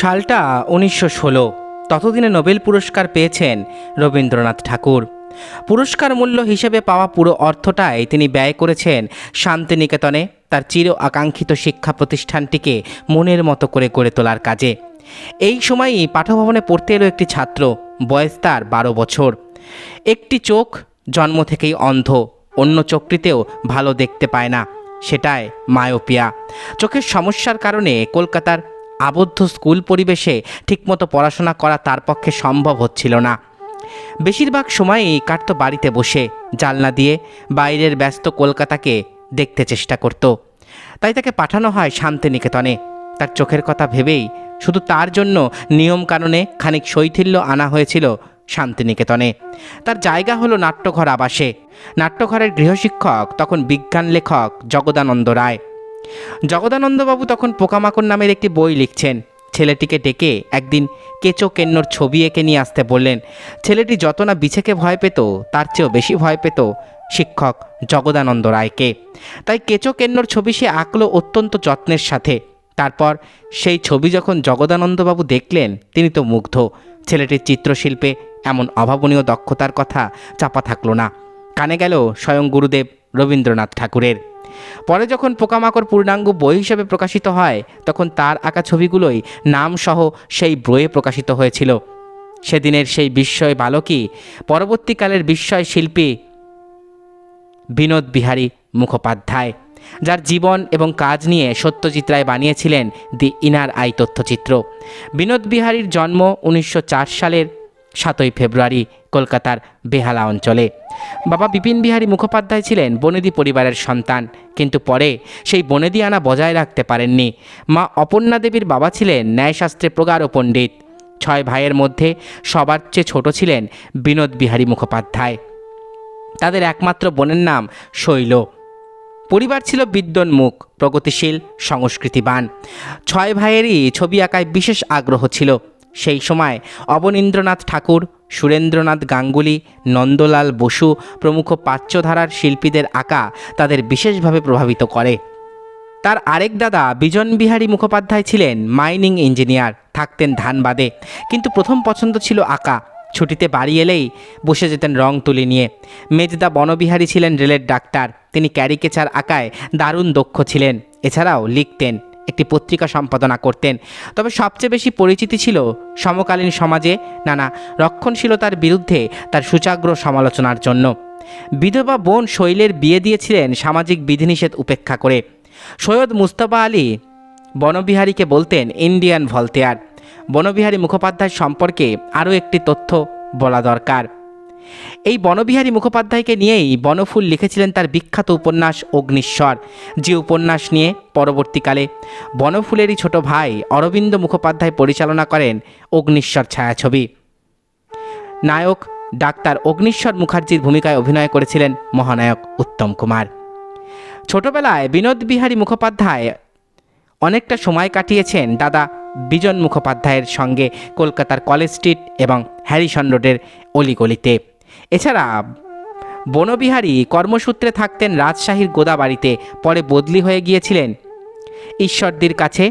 সালটা 1916। ততদিনে নোবেল পুরস্কার পেয়েছেন রবীন্দ্রনাথ ঠাকুর। পুরস্কার মূল্য হিসেবে পাওয়া পুরো অর্থটাই তিনি ব্যয় করেছেন শান্তিনিকেতনে তার চির আকাঙ্ক্ষিত শিক্ষা প্রতিষ্ঠানটিকে মনের মতো করে গড়ে তোলার কাজে। এই সময়ই পাঠভবনে পড়তে এলো একটি ছাত্র, বয়স তার 12 বছর। একটি চোখ জন্ম থেকেই অন্ধ, অন্য চোখটিতেও ভালো দেখতে পায় না, সেটাই মায়োপিয়া। চোখের সমস্যার কারণে কলকাতার আবদ্ধ স্কুল পরিবেশে ঠিকমতো পড়াশোনা করা তার পক্ষে সম্ভব হচ্ছিল না। বেশিরভাগ সময়ই কাটত বাড়িতে বসে, জানলা দিয়ে বাইরের ব্যস্ত কলকাতাকে দেখতে চেষ্টা করত। তাই তাকে পাঠানো হয় শান্তিনিকেতনে। তার চোখের কথা ভেবেই শুধু তার জন্য নিয়মকানুনে খানিক শৈথিল্য আনা হয়েছিল শান্তিনিকেতনে। তার জায়গা হলো নাট্যঘর আবাসে। নাট্যঘরের গৃহশিক্ষক তখন বিজ্ঞান লেখক জগদানন্দ রায়। জগদানন্দবাবু তখন পোকামাকড় নামের একটি বই লিখছেন। ছেলেটিকে ডেকে একদিন কেঁচো কেন্নর ছবি এঁকে নিয়ে আসতে বললেন। ছেলেটি যত না বিছেকে ভয় পেত, তার চেয়েও বেশি ভয় পেত শিক্ষক জগদানন্দ রায়কে। তাই কেঁচো কেন্নর ছবি সে আঁকলো অত্যন্ত যত্নের সাথে। তারপর সেই ছবি যখন জগদানন্দবাবু দেখলেন, তিনি তো মুগ্ধ। ছেলেটির চিত্রশিল্পে এমন অভাবনীয় দক্ষতার কথা চাপা থাকলো না। কানে গেল স্বয়ং গুরুদেব রবীন্দ্রনাথ ঠাকুরের। পরে যখন পোকামাকড় পূর্ণাঙ্গ বই হিসেবে প্রকাশিত হয়, তখন তার আঁকা ছবিগুলোই নামসহ সেই বইয়ে প্রকাশিত হয়েছিল। সেদিনের সেই বিস্ময় বালকই পরবর্তীকালের বিস্ময় শিল্পী বিনোদ বিহারী মুখোপাধ্যায়, যার জীবন এবং কাজ নিয়ে সত্যজিৎ রায় বানিয়েছিলেন দি ইনার আই তথ্যচিত্র। বিনোদ বিহারীর জন্ম 1904 সালের 7ই ফেব্রুয়ারি কলকাতার বেহালা অঞ্চলে। বাবা বিপিন বিহারী মুখোপাধ্যায় ছিলেন বনেদি পরিবারের সন্তান, কিন্তু পরে সেই বনেদি আনা বজায় রাখতে পারেননি। মা অপর্ণা দেবীর বাবা ছিলেন ন্যায়শাস্ত্রে প্রগাঢ় পণ্ডিত। 6 ভাইয়ের মধ্যে সবার চেয়ে ছোট ছিলেন বিনোদ বিহারী মুখোপাধ্যায়। তাদের একমাত্র বোনের নাম শৈল। পরিবার ছিল বিদ্যোন্মুখ, প্রগতিশীল, সংস্কৃতিবান। 6 ভাইয়েরই ছবি আঁকায় বিশেষ আগ্রহ ছিল। সেই সময় অবনীন্দ্রনাথ ঠাকুর, সুরেন্দ্রনাথ গাঙ্গুলি, নন্দলাল বসু প্রমুখ প্রাচ্যধারার শিল্পীদের আঁকা তাদের বিশেষভাবে প্রভাবিত করে। তার আরেক দাদা বিজন বিহারী মুখোপাধ্যায় ছিলেন মাইনিং ইঞ্জিনিয়ার, থাকতেন ধানবাদে, কিন্তু প্রথম পছন্দ ছিল আঁকা। ছুটিতে বাড়ি এলেই বসে যেতেন রং তুলি নিয়ে। মেজদা বনবিহারী ছিলেন রেলের ডাক্তার, তিনি ক্যারিকেচার আঁকায় দারুণ দক্ষ ছিলেন। এছাড়াও লিখতেন, একটি পত্রিকা সম্পাদনা করতেন। তবে সবচেয়ে বেশি পরিচিতি ছিল সমকালীন সমাজে নানা রক্ষণশীলতার বিরুদ্ধে তার সুচাগ্র সমালোচনার জন্য। বিধবা বোন শৈলের বিয়ে দিয়েছিলেন সামাজিক বিধিনিষেধ উপেক্ষা করে। সৈয়দ মুস্তফা আলী বনবিহারীকে বলতেন ইন্ডিয়ান ভলতেয়ার। বনবিহারী মুখোপাধ্যায় সম্পর্কে আরও একটি তথ্য বলা দরকার। এই বনবিহারী মুখোপাধ্যায়কে নিয়েই বনফুল লিখেছিলেন তার বিখ্যাত উপন্যাস অগ্নিশ্বর, যে উপন্যাস নিয়ে পরবর্তীকালে বনফুলেরই ছোট ভাই অরবিন্দ মুখোপাধ্যায় পরিচালনা করেন অগ্নিশ্বর ছায়াছবি। নায়ক ডাক্তার অগ্নিশ্বর মুখার্জির ভূমিকায় অভিনয় করেছিলেন মহানায়ক উত্তম কুমার। ছোটবেলায় বিনোদ বিহারী মুখোপাধ্যায় অনেকটা সময় কাটিয়েছেন দাদা বিজন মুখোপাধ্যায়ের সঙ্গে কলকাতার কলেজ স্ট্রিট এবং হ্যারিসন রোডের অলিগলিতে। এছাড়া বনবিহারী কর্মসূত্রে থাকতেন রাজশাহীর গোদাবাড়িতে, পরে বদলি হয়ে গিয়েছিলেন ঈশ্বরদীর কাছে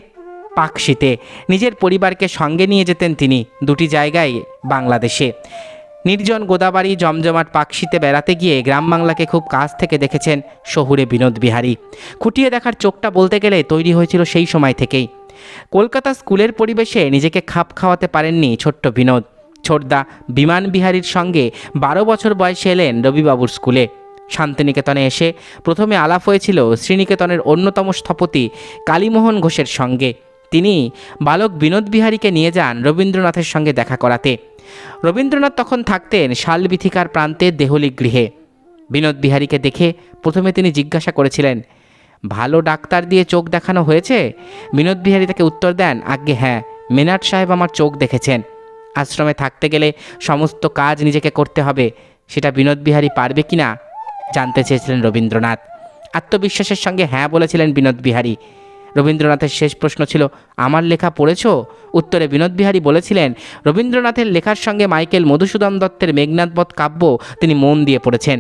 পাকশিতে। নিজের পরিবারকে সঙ্গে নিয়ে যেতেন তিনি দুটি জায়গায় বাংলাদেশে। নির্জন গোদাবাড়ি, জমজমাট পাকশিতে বেড়াতে গিয়ে গ্রাম বাংলাকে খুব কাছ থেকে দেখেছেন শহুরে বিনোদ বিহারী। খুঁটিয়ে দেখার চোখটা বলতে গেলে তৈরি হয়েছিল সেই সময় থেকেই। কলকাতা স্কুলের পরিবেশে নিজেকে খাপ খাওয়াতে পারেননি ছোট্ট বিনোদ। ছোটদা বিমান বিহারীর সঙ্গে 12 বছর বয়সে এলেন রবিবাবুর স্কুলে। শান্তিনিকেতনে এসে প্রথমে আলাপ হয়েছিল শ্রীনিকেতনের অন্যতম স্থপতি কালীমোহন ঘোষের সঙ্গে। তিনি বালক বিনোদ বিহারীকে নিয়ে যান রবীন্দ্রনাথের সঙ্গে দেখা করাতে। রবীন্দ্রনাথ তখন থাকতেন শালবিথিকার প্রান্তে দেহলি গৃহে। বিনোদ বিহারীকে দেখে প্রথমে তিনি জিজ্ঞাসা করেছিলেন, ভালো ডাক্তার দিয়ে চোখ দেখানো হয়েছে? বিনোদ বিহারী তাকে উত্তর দেন, আজ্ঞে হ্যাঁ, মেনাট সাহেব আমার চোখ দেখেছেন। আশ্রমে থাকতে গেলে সমস্ত কাজ নিজেকে করতে হবে, সেটা বিনোদ বিহারী পারবে কি না জানতে চেয়েছিলেন রবীন্দ্রনাথ। আত্মবিশ্বাসের সঙ্গে হ্যাঁ বলেছিলেন বিনোদ বিহারী। রবীন্দ্রনাথের শেষ প্রশ্ন ছিল, আমার লেখা পড়েছ? উত্তরে বিনোদ বিহারী বলেছিলেন রবীন্দ্রনাথের লেখার সঙ্গে মাইকেল মধুসূদন দত্তের মেঘনাদবধ কাব্য তিনি মন দিয়ে পড়েছেন।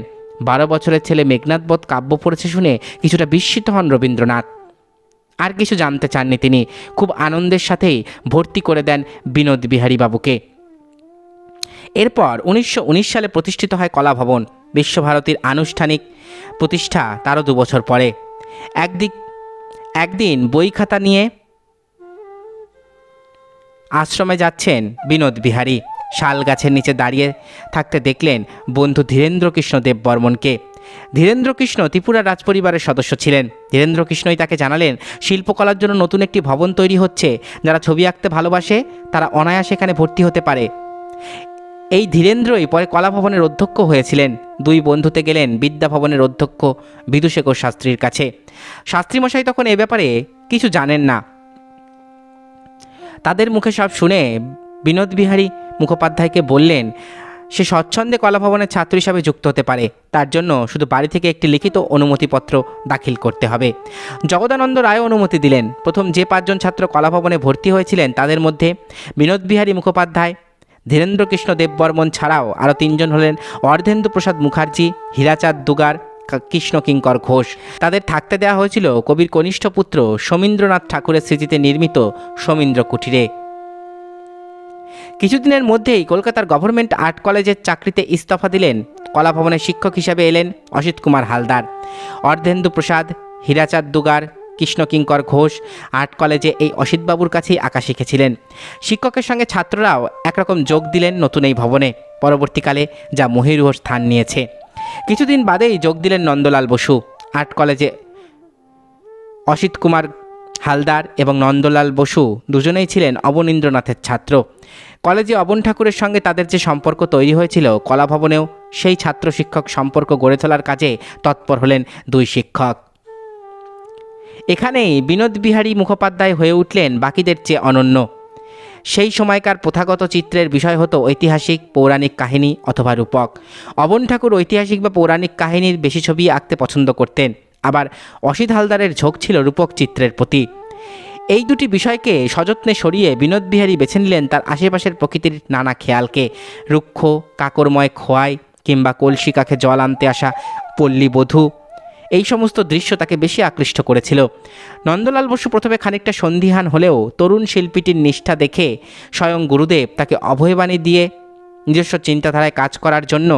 12 বছরের ছেলে মেঘনাদবধ কাব্য পড়েছে শুনে কিছুটা বিস্মিত হন রবীন্দ্রনাথ। আর কিছু জানতে চাননি তিনি। খুব আনন্দের সাথেই ভর্তি করে দেন বিনোদ বিহারী বাবুকে। এরপর 1919 সালে প্রতিষ্ঠিত হয় কলা ভবন। বিশ্বভারতীর আনুষ্ঠানিক প্রতিষ্ঠা তারও 2 বছর পরে। একদিন বই খাতা নিয়ে আশ্রমে যাচ্ছেন বিনোদ বিহারী। শাল গাছের নিচে দাঁড়িয়ে থাকতে দেখলেন বন্ধু ধীরেন্দ্রকৃষ্ণ দেববর্মনকে। ধীরেন্দ্রকৃষ্ণ ত্রিপুরা রাজপরিবারের সদস্য ছিলেন। ধীরেন্দ্রকৃষ্ণই তাকে জানালেন শিল্পকলার জন্য নতুন একটি ভবন তৈরি হচ্ছে, যারা ছবি আঁকতে ভালোবাসে তারা অনায়াসে এখানে ভর্তি হতে পারে। এই ধীরেন্দ্রই পরে কলা ভবনের অধ্যক্ষ হয়েছিলেন। 2 বন্ধুতে গেলেন বিদ্যা ভবনের অধ্যক্ষ বিদুশেখর শাস্ত্রীর কাছে। শাস্ত্রীমশাই তখন এ ব্যাপারে কিছু জানেন না। তাদের মুখে সব শুনে বিনোদ বিহারী মুখোপাধ্যায়কে বললেন সে স্বচ্ছন্দে কলা ভবনের ছাত্র হিসাবে যুক্ত হতে পারে, তার জন্য শুধু বাড়ি থেকে একটি লিখিত অনুমতিপত্র দাখিল করতে হবে। জগদানন্দ রায় অনুমতি দিলেন। প্রথম যে 5 জন ছাত্র কলা ভবনে ভর্তি হয়েছিলেন তাদের মধ্যে বিনোদ বিহারী মুখোপাধ্যায়, ধীরেন্দ্রকৃষ্ণ দেববর্মন ছাড়াও আরও 3 জন হলেন অর্ধেন্দু প্রসাদ মুখার্জি, হীরাচাঁদ দুগার, কৃষ্ণকিঙ্কর ঘোষ। তাদের থাকতে দেওয়া হয়েছিল কবির কনিষ্ঠ পুত্র সমীন্দ্রনাথ ঠাকুরের স্মৃতিতে নির্মিত সমীন্দ্র কুটিরে। কিছুদিনের মধ্যেই কলকাতার গভর্নমেন্ট আর্ট কলেজের চাকরিতে ইস্তফা দিলেন। কলা ভবনের শিক্ষক হিসাবে এলেন অসিত কুমার হালদার। অর্ধেন্দু প্রসাদ, হীরাচাঁদ দুগার, কৃষ্ণকিঙ্কর ঘোষ আর্ট কলেজে এই অসিতবাবুর কাছেই আঁকা শিখেছিলেন। শিক্ষকের সঙ্গে ছাত্ররাও একরকম যোগ দিলেন নতুন এই ভবনে, পরবর্তীকালে যা মহীরূহ স্থান নিয়েছে। কিছুদিন বাদেই যোগ দিলেন নন্দলাল বসু। আর্ট কলেজে অসিত কুমার হালদার এবং নন্দলাল বসু দুজনেই ছিলেন অবনীন্দ্রনাথের ছাত্র। কলেজে অবন ঠাকুরের সঙ্গে তাদের যে সম্পর্ক তৈরি হয়েছিল, কলা ভবনেও সেই ছাত্র শিক্ষক সম্পর্ক গড়ে তোলার কাজে তৎপর হলেন 2 শিক্ষক। এখানেই বিনোদ বিহারী মুখোপাধ্যায় হয়ে উঠলেন বাকিদের চেয়ে অনন্য। সেই সময়কার প্রথাগত চিত্রের বিষয় হতো ঐতিহাসিক পৌরাণিক কাহিনী অথবা রূপক। অবন ঠাকুর ঐতিহাসিক বা পৌরাণিক কাহিনীর বেশি ছবি আঁকতে পছন্দ করতেন, আবার অসিত হালদারের ঝোঁক ছিল রূপক চিত্রের প্রতি। এই 2টি বিষয়কে সযত্নে সরিয়ে বিনোদ বিহারী বেছে নিলেন তার আশেপাশের প্রকৃতির নানা খেয়ালকে। রুক্ষ কাকরময় খোয়াই কিংবা কলসি কাখে জল আনতে আসা পল্লীবধূ, এই সমস্ত দৃশ্য তাকে বেশি আকৃষ্ট করেছিল। নন্দলাল বসু প্রথমে খানিকটা সন্দিহান হলেও তরুণ শিল্পীটির নিষ্ঠা দেখে স্বয়ং গুরুদেব তাকে অভয়বাণী দিয়ে নিজস্ব চিন্তাধারায় কাজ করার জন্য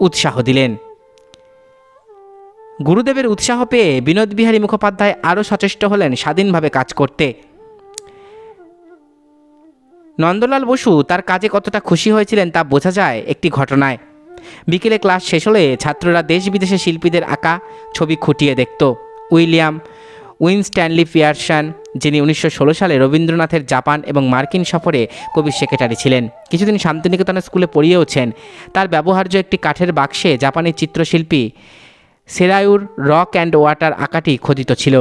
উৎসাহ দিলেন। গুরুদেবের উৎসাহ পেয়ে বিনোদ বিহারী মুখোপাধ্যায় আরও সচেষ্ট হলেন স্বাধীনভাবে কাজ করতে। নন্দলাল বসু তার কাজে কতটা খুশি হয়েছিলেন তা বোঝা যায় একটি ঘটনায়। বিকেলে ক্লাস শেষ হলে ছাত্ররা দেশ বিদেশে শিল্পীদের আঁকা ছবি খুঁটিয়ে দেখত। উইলিয়াম উইনস্ট্যানলি পিয়ারসন, যিনি 1916 সালে রবীন্দ্রনাথের জাপান এবং মার্কিন সফরে কবির সেক্রেটারি ছিলেন, কিছুদিন শান্তিনিকেতনের স্কুলে পড়িয়েওছেন। তার ব্যবহার্য একটি কাঠের বাক্সে জাপানি চিত্রশিল্পী সেরায়ুর রক অ্যান্ড ওয়াটার আঁকাটি খোদিত ছিল।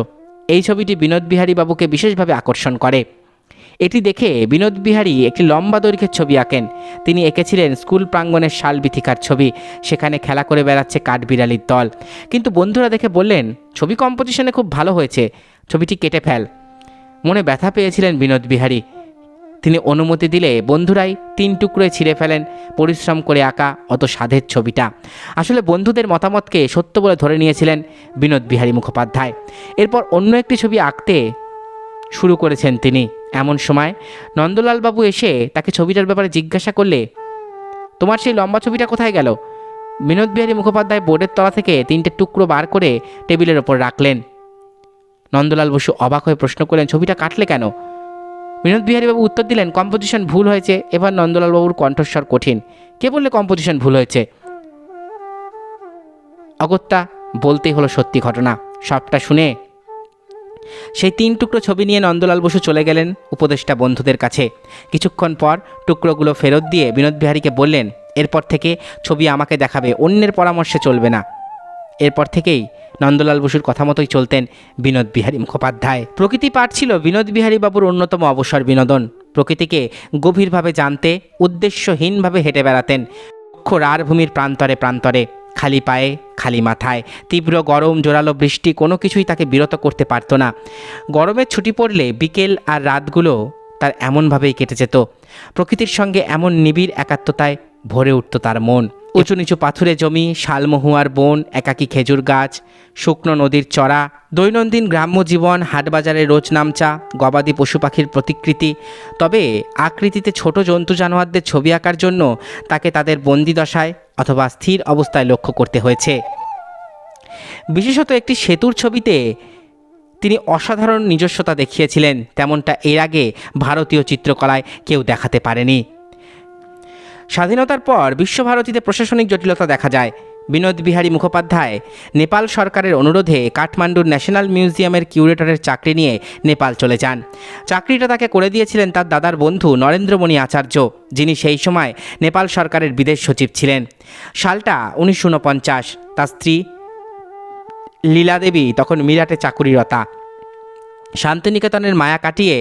এই ছবিটি বিনোদ বিহারী বাবুকে বিশেষভাবে আকর্ষণ করে। এটি দেখে বিনোদ বিহারী একটি লম্বা দৈর্ঘ্যের ছবি আঁকেন। তিনি এঁকেছিলেন স্কুল প্রাঙ্গণের শাল বিথিকার ছবি, সেখানে খেলা করে বেড়াচ্ছে কাঠবিড়ালির দল। কিন্তু বন্ধুরা দেখে বললেন ছবি কম্পোজিশনে খুব ভালো হয়েছে, ছবিটি কেটে ফেল। মনে ব্যথা পেয়েছিলেন বিনোদ বিহারী। তিনি অনুমতি দিলে বন্ধুরাই 3 টুকরোয় ছিঁড়ে ফেলেন পরিশ্রম করে আঁকা অত সাধের ছবিটা। আসলে বন্ধুদের মতামতকে সত্য বলে ধরে নিয়েছিলেন বিনোদ বিহারী মুখোপাধ্যায়। এরপর অন্য একটি ছবি আঁকতে শুরু করেছেন তিনি। এমন সময় নন্দলাল বাবু এসে তাকে ছবিটার ব্যাপারে জিজ্ঞাসা করলে, তোমার সেই লম্বা ছবিটা কোথায় গেল? বিনোদ বিহারী মুখোপাধ্যায় বোর্ডের তলা থেকে 3টে টুকরো বার করে টেবিলের ওপর রাখলেন। নন্দলাল বসু অবাক হয়ে প্রশ্ন করলেন, ছবিটা কাটলে কেন? বিনোদ বিহারী বাবু উত্তর দিলেন, কম্পোজিশন ভুল হয়েছে। এবার নন্দলাল বাবুর কণ্ঠস্বর কঠিন। কে বললে কম্পোজিশন ভুল হয়েছে? অগত্যা বলতেই হলো সত্যি ঘটনা। সবটা শুনে সেই 3 টুকরো ছবি নিয়ে নন্দলাল বসু চলে গেলেন উপদেষ্টা বন্ধুদের কাছে। কিছুক্ষণ পর টুকরোগুলো ফেরত দিয়ে বিনোদ বিহারীকে বললেন, এরপর থেকে ছবি আমাকে দেখাবে, অন্যের পরামর্শে চলবে না। এরপর থেকেই নন্দলাল বসুর কথা মতোই চলতেন বিনোদ বিহারী মুখোপাধ্যায়। প্রকৃতি পাঠ ছিল বিনোদ বিহারী বাবুর অন্যতম অবসর বিনোদন। প্রকৃতিকে গভীরভাবে জানতে উদ্দেশ্যহীনভাবে হেঁটে বেড়াতেন রাঢ় ভূমির প্রান্তরে প্রান্তরে, খালি পায়ে খালি মাথায়। তীব্র গরম, জোরালো বৃষ্টি কোনো কিছুই তাকে বিরত করতে পারত না। গরমের ছুটি পড়লে বিকেল আর রাতগুলো তার এমনভাবেই কেটে যেত। প্রকৃতির সঙ্গে এমন নিবিড় একাত্মতায় ভরে উঠত তার মন। উঁচু নিচু পাথুরে জমি, শালমহুয়ার বন, একাকী খেজুর গাছ, শুকনো নদীর চড়া, দৈনন্দিন গ্রাম্য জীবন, হাটবাজারে রোজ নামচা, গবাদি পশু পাখির প্রতিকৃতি। তবে আকৃতিতে ছোট জন্তু জানোয়ারদের ছবি আঁকার জন্য তাকে তাদের বন্দি দশায় অথবা স্থির অবস্থায় লক্ষ্য করতে হয়েছে। বিশেষত একটি সেতুর ছবিতে তিনি অসাধারণ নিজস্বতা দেখিয়েছিলেন, তেমনটা এর আগে ভারতীয় চিত্রকলায় কেউ দেখাতে পারেনি। স্বাধীনতার পর বিশ্বভারতীতে প্রশাসনিক জটিলতা দেখা যায়। বিনোদ বিহারী মুখোপাধ্যায় নেপাল সরকারের অনুরোধে কাঠমান্ডুর ন্যাশনাল মিউজিয়ামের কিউরেটরের চাকরি নিয়ে নেপাল চলে যান। চাকরিটা তাকে করে দিয়েছিলেন তার দাদার বন্ধু নরেন্দ্রমণি আচার্য, যিনি সেই সময় নেপাল সরকারের বিদেশ সচিব ছিলেন। সালটা 1949। তার স্ত্রী লীলা দেবী তখন মিরাটে চাকুরিরতা। শান্তিনিকেতনের মায়া কাটিয়ে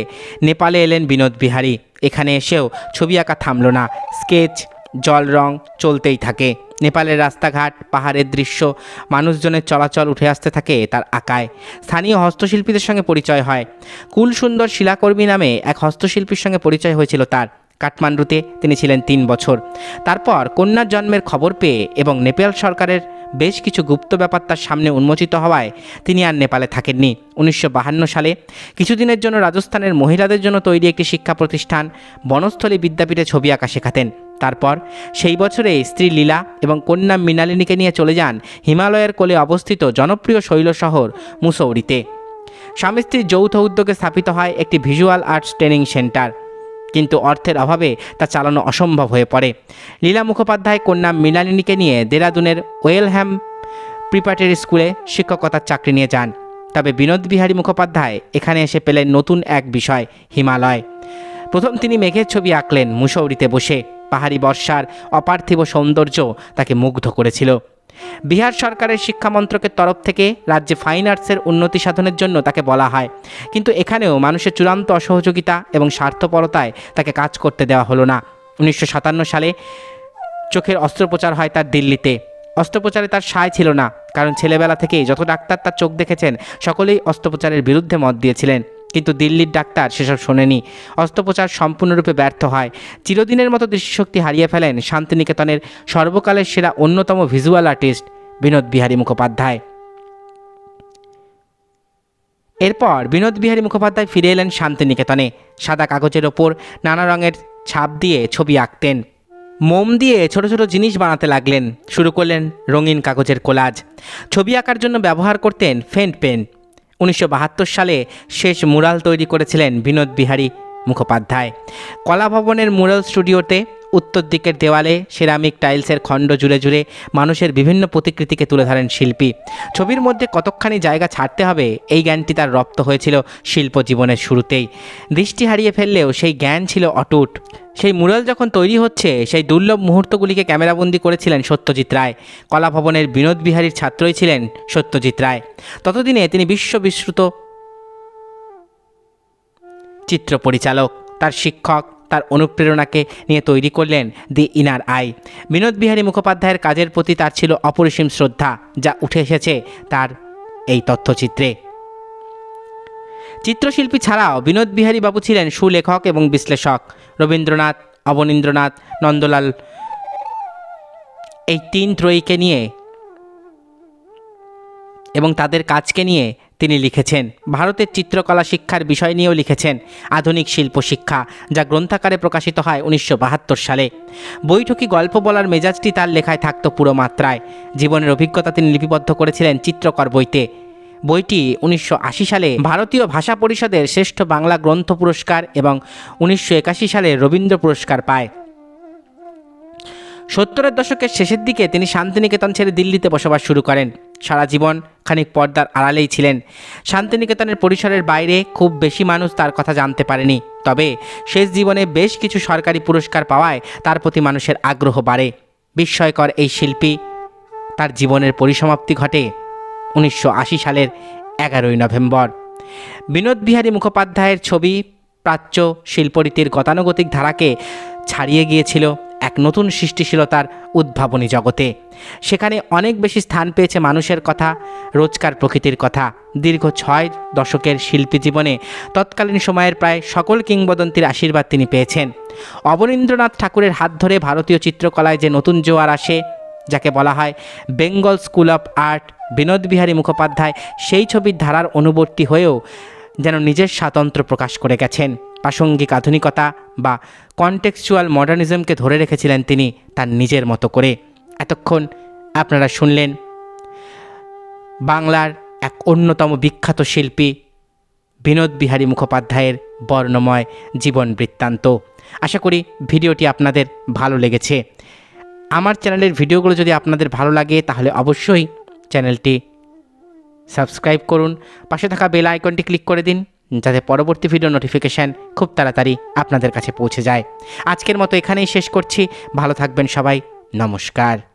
নেপালে এলেন বিনোদ বিহারী। এখানে এসেও ছবি আঁকা থামল না। স্কেচ, জল রং চলতেই থাকে। নেপালের রাস্তাঘাট, পাহাড়ের দৃশ্য, মানুষজনের চলাচল উঠে আসতে থাকে তার আঁকায়। স্থানীয় হস্তশিল্পীদের সঙ্গে পরিচয় হয়। কুলসুন্দর শিলাকর্মী নামে এক হস্তশিল্পীর সঙ্গে পরিচয় হয়েছিল তার। কাঠমান্ডুতে তিনি ছিলেন 3 বছর। তারপর কন্যার জন্মের খবর পেয়ে এবং নেপাল সরকারের বেশ কিছু গুপ্ত ব্যাপার তার সামনে উন্মোচিত হওয়ায় তিনি আর নেপালে থাকেননি। 1952 সালে কিছুদিনের জন্য রাজস্থানের মহিলাদের জন্য তৈরি একটি শিক্ষা প্রতিষ্ঠান বনস্থলী বিদ্যাপীঠে ছবি আঁকা শেখাতেন। তারপর সেই বছরে স্ত্রী লীলা এবং কন্যা মৃণালিনীকে নিয়ে চলে যান হিমালয়ের কোলে অবস্থিত জনপ্রিয় শৈল শহর মুসৌরিতে। স্বামী স্ত্রীর যৌথ উদ্যোগে স্থাপিত হয় একটি ভিজুয়াল আর্টস ট্রেনিং সেন্টার, কিন্তু অর্থের অভাবে তা চালানো অসম্ভব হয়ে পড়ে। লীলা মুখোপাধ্যায় কন্যা মৃণালিনীকে নিয়ে দেরাদুনের ওয়েলহ্যাম প্রিপারেটরি স্কুলে শিক্ষকতার চাকরি নিয়ে যান। তবে বিনোদ বিহারী মুখোপাধ্যায় এখানে এসে পেলেন নতুন এক বিষয়, হিমালয়। প্রথম তিনি মেঘের ছবি আঁকলেন মুসৌরিতে বসে। পাহাড়ি বর্ষার অপার্থিব সৌন্দর্য তাকে মুগ্ধ করেছিল। বিহার সরকারের শিক্ষা মন্ত্রকের তরফ থেকে রাজ্যে ফাইন আর্টসের উন্নতি সাধনের জন্য তাকে বলা হয়, কিন্তু এখানেও মানুষের চূড়ান্ত অসহযোগিতা এবং স্বার্থপরতায় তাকে কাজ করতে দেওয়া হলো না। 1957 সালে চোখের অস্ত্রোপচার হয় তার দিল্লিতে। অস্ত্রোপচারে তার সায় ছিল না, কারণ ছেলেবেলা থেকেই যত ডাক্তার তার চোখ দেখেছেন সকলেই অস্ত্রোপচারের বিরুদ্ধে মত দিয়েছিলেন, কিন্তু দিল্লির ডাক্তার সেসব শোনেনি। অস্ত্রোপচার সম্পূর্ণরূপে ব্যর্থ হয়। চিরদিনের মতো দৃষ্টিশক্তি হারিয়ে ফেলেন শান্তিনিকেতনের সর্বকালের সেরা অন্যতম ভিজুয়াল আর্টিস্ট বিনোদ বিহারী মুখোপাধ্যায়। এরপর বিনোদ বিহারী মুখোপাধ্যায় ফিরে এলেন শান্তিনিকেতনে। সাদা কাগজের ওপর নানা রঙের ছাপ দিয়ে ছবি আঁকতেন। মোম দিয়ে ছোট ছোট জিনিস বানাতে লাগলেন। শুরু করলেন রঙিন কাগজের কোলাজ। ছবি আঁকার জন্য ব্যবহার করতেন ফেন্ট পেন। 1972 সালে শেষ মুরাল তৈরি করেছিলেন বিনোদ বিহারী মুখোপাধ্যায়। কলাভবনের মুরাল স্টুডিওতে উত্তর দিকের দেওয়ালে সেরামিক টাইলসের খণ্ড জুড়ে জুড়ে মানুষের বিভিন্ন প্রতিকৃতিকে তুলে ধরেন শিল্পী। ছবির মধ্যে কতখানি জায়গা ছাড়তে হবে এই জ্ঞানটি তার রপ্ত হয়েছিল শিল্প জীবনের শুরুতেই। দৃষ্টি হারিয়ে ফেললেও সেই জ্ঞান ছিল অটুট। সেই মুরাল যখন তৈরি হচ্ছে সেই দুর্লভ মুহূর্তগুলিকে ক্যামেরাবন্দি করেছিলেন সত্যজিৎ রায়। কলাভবনের বিনোদ বিহারীর ছাত্রই ছিলেন সত্যজিৎ রায়। ততদিনে তিনি বিশ্ববিশ্রুত চিত্র পরিচালক। তার শিক্ষক তার অনুপ্রেরণাকে নিয়ে তৈরি করলেন দি ইনার আই। বিনোদ বিহারী মুখোপাধ্যায়ের কাজের প্রতি তার ছিল অপরিসীম শ্রদ্ধা, যা উঠে এসেছে তার এই তথ্যচিত্রে। চিত্রশিল্পী ছাড়াও বিনোদ বিহারী বাবু ছিলেন সুলেখক এবং বিশ্লেষক। রবীন্দ্রনাথ, অবনীন্দ্রনাথ, নন্দলাল এই 3 ত্রয়ীকে নিয়ে এবং তাদের কাজকে নিয়ে তিনি লিখেছেন। ভারতের চিত্রকলা শিক্ষার বিষয় নিয়েও লিখেছেন আধুনিক শিল্প শিক্ষা, যা গ্রন্থাকারে প্রকাশিত হয় 1972 সালে। বৈঠকি গল্প বলার মেজাজটি তার লেখায় থাকত পুরো মাত্রায়। জীবনের অভিজ্ঞতা তিনি লিপিবদ্ধ করেছিলেন চিত্রকর বইতে। বইটি 1980 সালে ভারতীয় ভাষা পরিষদের শ্রেষ্ঠ বাংলা গ্রন্থ পুরস্কার এবং 1981 সালে রবীন্দ্র পুরস্কার পায়। 70-এর দশকের শেষের দিকে তিনি শান্তিনিকেতন ছেড়ে দিল্লিতে বসবাস শুরু করেন। সারা জীবন খানিক পর্দার আড়ালেই ছিলেন। শান্তিনিকেতনের পরিসরের বাইরে খুব বেশি মানুষ তার কথা জানতে পারেনি। তবে শেষ জীবনে বেশ কিছু সরকারি পুরস্কার পাওয়ায় তার প্রতি মানুষের আগ্রহ বাড়ে। বিস্ময়কর এই শিল্পী তার জীবনের পরিসমাপ্তি ঘটে 1980 সালের 11ই নভেম্বর। বিনোদ বিহারী মুখোপাধ্যায়ের ছবি প্রাচ্য শিল্পরীতির গতানুগতিক ধারাকে ছাড়িয়ে গিয়েছিল এক নতুন সৃষ্টিশীলতার উদ্ভাবনী জগতে। সেখানে অনেক বেশি স্থান পেয়েছে মানুষের কথা, রোজকার প্রকৃতির কথা। দীর্ঘ 6 দশকের শিল্পী জীবনে তৎকালীন সময়ের প্রায় সকল কিংবদন্তির আশীর্বাদ তিনি পেয়েছেন। অবনীন্দ্রনাথ ঠাকুরের হাত ধরে ভারতীয় চিত্রকলায় যে নতুন জোয়ার আসে, যাকে বলা হয় Bengal school of art, Binod Bihari Mukhopadhyay সেই ছবির ধারার অনুবর্তী হয়েও যেন নিজের স্বাতন্ত্র্য প্রকাশ করে গেছেন। প্রাসঙ্গিক আধুনিকতা বা কনটেক্সচুয়াল মডার্নিজমকে ধরে রেখেছিলেন তিনি তার নিজের মতো করে। এতক্ষণ আপনারা শুনলেন বাংলার এক অন্যতম বিখ্যাত শিল্পী বিনোদ বিহারী মুখোপাধ্যায়ের বর্ণময় জীবন বৃত্তান্ত। আশা করি ভিডিওটি আপনাদের ভালো লেগেছে। আমার চ্যানেলের ভিডিওগুলো যদি আপনাদের ভালো লাগে তাহলে অবশ্যই চ্যানেলটি সাবস্ক্রাইব করুন, পাশে থাকা বেল আইকনটি ক্লিক করে দিন যাতে পরবর্তী ভিডিও নোটিফিকেশান খুব তাড়াতাড়ি আপনাদের কাছে পৌঁছে যায়। আজকের মতো এখানেই শেষ করছি। ভালো থাকবেন সবাই। নমস্কার।